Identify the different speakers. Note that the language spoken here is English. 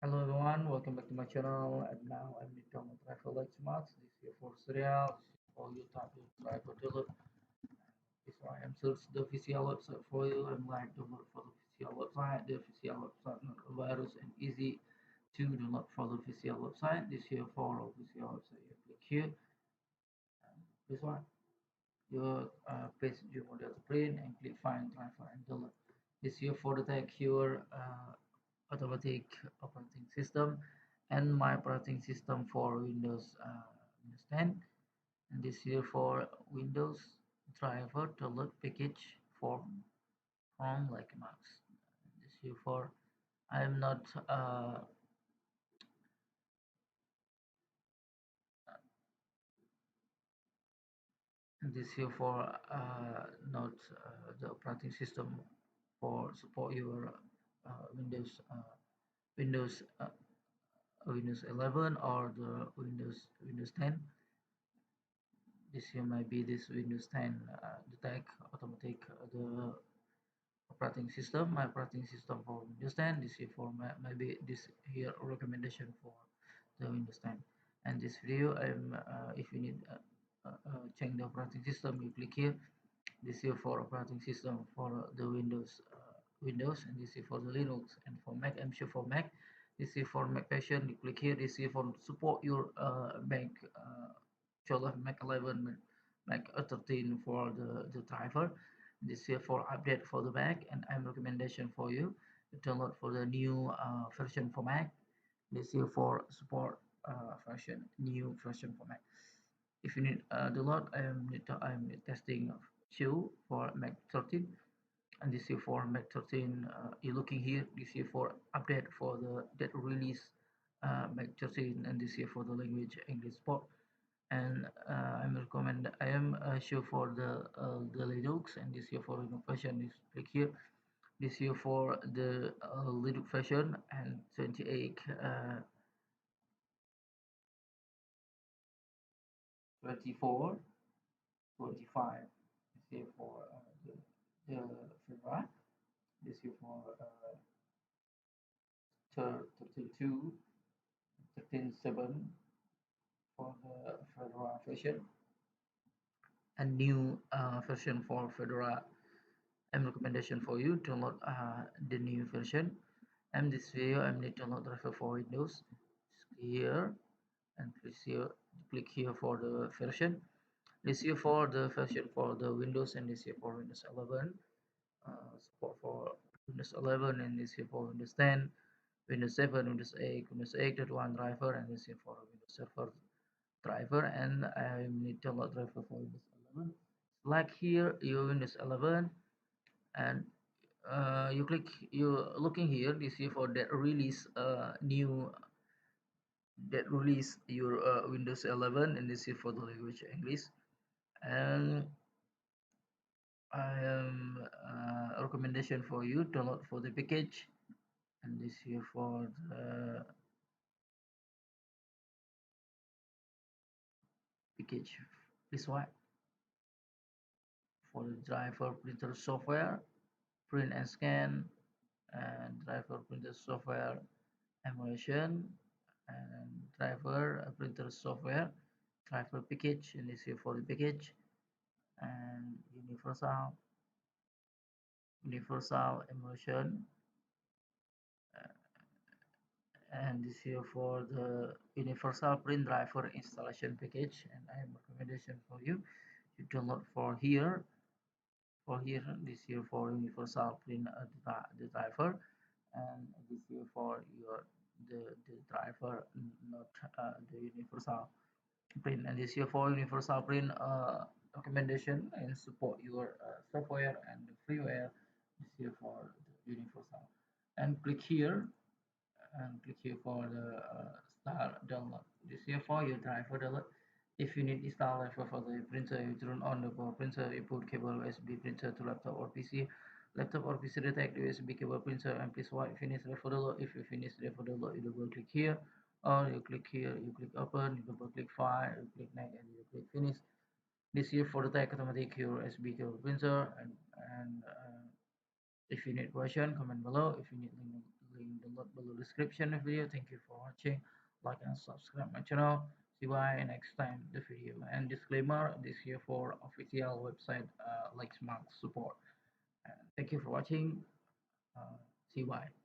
Speaker 1: Hello everyone, welcome back to my channel. And now I'm Nick Driver Lexmark. This is for serial. This is for you type of driver dealer. This why I'm search the official website for you. I'm like download for the official website. The official website not a virus and easy to download for the official website. This here for official website. You click here. This one. You paste your model print and click find driver and download. This here for the tag here. Automatic operating system and my operating system for Windows 10, and this here for Windows driver download package from Lexmark. This here for I'm not this here for not the operating system for support your Windows Windows 11 or the Windows 10. This here might be this Windows 10 detect automatic the operating system. My operating system for Windows 10. This here for maybe this here recommendation for the Windows 10. And this video, if you need change the operating system, you click here. This here for operating system for the Windows, and this here for the Linux, and for Mac, I'm sure for Mac. This here for Mac version, you click here. This here for support your Mac 12, Mac 11, Mac 13 for the driver. This here for update for the Mac, and I'm recommendation for you to download for the new version for Mac. This here for support version, new version for Mac. If you need download, I'm testing two for Mac 13, and this here for Mac 13. You're looking here. This here for update for the that release Mac 13, and this here for the language English support. And I am sure for the Linux, and this here for Linux version is click here. This here for the Linux version and 28 24 25. This here for the Fedora. This here for 32 13.7 for the Fedora version, and new version for Fedora. I'm recommendation for you to download the new version. And this video I'm need to download driver for Windows. Here, and click here for the version. This here for the version for the Windows, and this here for Windows 11. Support for Windows 11, and this here for Windows 10, Windows 7, Windows 8, Windows 8.1 driver, and this here for Windows Server driver. And I need to download driver for Windows 11. Select here your Windows 11, and you looking here. This here for that release new that release your Windows 11, and this is for the language English. And I am a recommendation for you download for the package, and this here for the package. This one for the driver printer software, print and scan, and driver printer software emulation, and driver printer software driver package, and this here for the package, and universal emulsion, and this here for the universal print driver installation package. And I am recommendation for you to download for here this here for universal print the driver, and this here for your the driver, not the universal print. And this here for universal print recommendation and support your software and the freeware. This here for the universal, and click here, and click here for the start download. This here for your driver download. If you need install driver for the printer, you turn on the power printer, you put cable USB printer to laptop or PC. Laptop or PC detect USB cable printer, and please wait finish driver download. If you finish driver download, you double click here, or you click here, you click open, you double click file, you click next, and you click finish. This here for the tech automatic USB cable printer. And if you need question, comment below. If you need link below description of video. Thank you for watching. Like and subscribe my channel. See you next time the video. And disclaimer: this here for official website Lexmark support. And thank you for watching. See you.